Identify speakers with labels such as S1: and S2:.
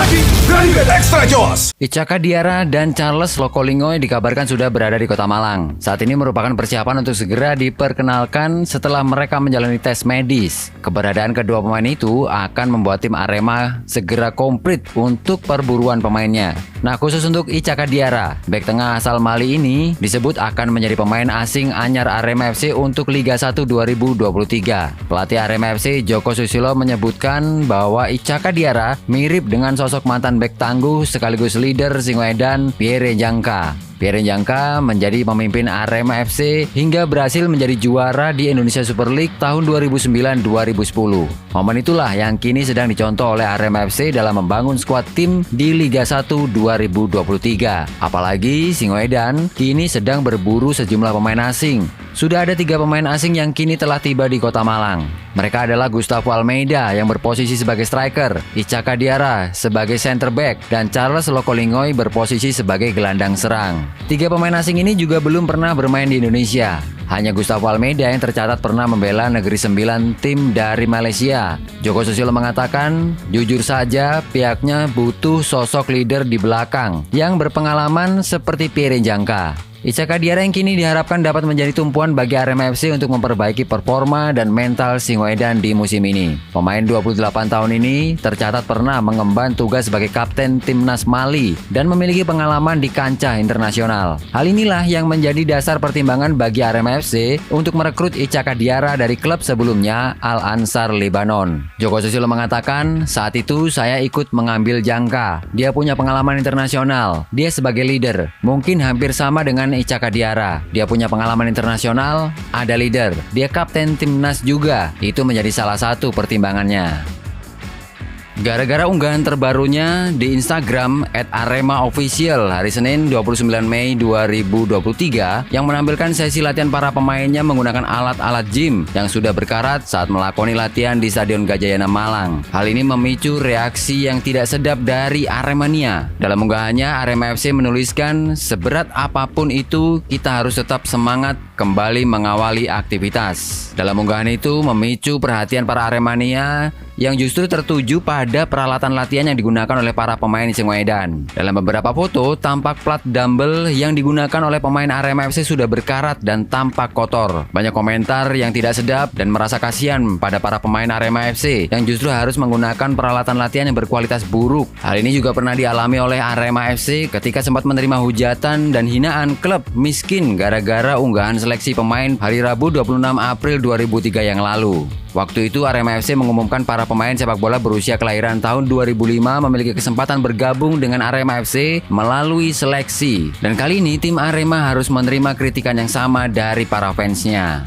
S1: terjadi dari Bet Extra Joss.
S2: Ichaka Diarra dan Charles Lokolingoy dikabarkan sudah berada di Kota Malang. Saat ini merupakan persiapan untuk segera diperkenalkan setelah mereka menjalani tes medis. Keberadaan kedua pemain itu akan membuat tim Arema segera komplit untuk perburuan pemainnya. Nah, khusus untuk Ichaka Diarra, bek tengah asal Mali ini disebut akan menjadi pemain asing anyar Arema FC untuk Liga 1 2023. Pelatih Arema FC Joko Susilo menyebutkan bahwa Ichaka Diarra mirip dengan sosok mantan bek tangguh sekaligus leader Singoedan Pierre Njangka. Pierre Njangka menjadi pemimpin Arema FC hingga berhasil menjadi juara di Indonesia Super League tahun 2009-2010. Momen itulah yang kini sedang dicontoh oleh Arema FC dalam membangun skuad tim di Liga 1 2023. Apalagi Singoedan kini sedang berburu sejumlah pemain asing. Sudah ada 3 pemain asing yang kini telah tiba di Kota Malang. Mereka adalah Gustavo Almeida yang berposisi sebagai striker, Ichaka Diarra sebagai center back, dan Charles Lokolingoy berposisi sebagai gelandang serang. 3 pemain asing ini juga belum pernah bermain di Indonesia. Hanya Gustavo Almeida yang tercatat pernah membela Negeri Sembilan tim dari Malaysia. Joko Susilo mengatakan, jujur saja pihaknya butuh sosok leader di belakang yang berpengalaman seperti Pierre Njangka. Ichaka Diarra yang kini diharapkan dapat menjadi tumpuan bagi Arema FC untuk memperbaiki performa dan mental Singoedan di musim ini. Pemain 28 tahun ini tercatat pernah mengemban tugas sebagai kapten timnas Mali dan memiliki pengalaman di kancah internasional. Hal inilah yang menjadi dasar pertimbangan bagi Arema FC untuk merekrut Ichaka Diarra dari klub sebelumnya Al Ansar Lebanon. Joko Susilo mengatakan, saat itu saya ikut mengambil Njangka. Dia punya pengalaman internasional. Dia sebagai leader. Mungkin hampir sama dengan Ichaka Diarra. Dia punya pengalaman internasional, ada leader. Dia kapten timnas juga. Itu menjadi salah satu pertimbangannya. Gara-gara unggahan terbarunya di Instagram @aremaofficial hari Senin 29 Mei 2023 yang menampilkan sesi latihan para pemainnya menggunakan alat-alat gym yang sudah berkarat saat melakoni latihan di Stadion Gajayana Malang. Hal ini memicu reaksi yang tidak sedap dari Aremania. Dalam unggahannya, Arema FC menuliskan, seberat apapun itu kita harus tetap semangat kembali mengawali aktivitas. Dalam unggahan itu memicu perhatian para Aremania yang justru tertuju pada peralatan latihan yang digunakan oleh para pemain Singoedan. Dalam beberapa foto, tampak plat dumbbell yang digunakan oleh pemain Arema FC sudah berkarat dan tampak kotor. Banyak komentar yang tidak sedap dan merasa kasihan pada para pemain Arema FC yang justru harus menggunakan peralatan latihan yang berkualitas buruk. Hal ini juga pernah dialami oleh Arema FC ketika sempat menerima hujatan dan hinaan klub miskin gara-gara unggahan seleksi pemain hari Rabu 26 April 2003 yang lalu. Waktu itu Arema FC mengumumkan para pemain sepak bola berusia kelahiran tahun 2005 memiliki kesempatan bergabung dengan Arema FC melalui seleksi. Dan kali ini tim Arema harus menerima kritikan yang sama dari para fansnya.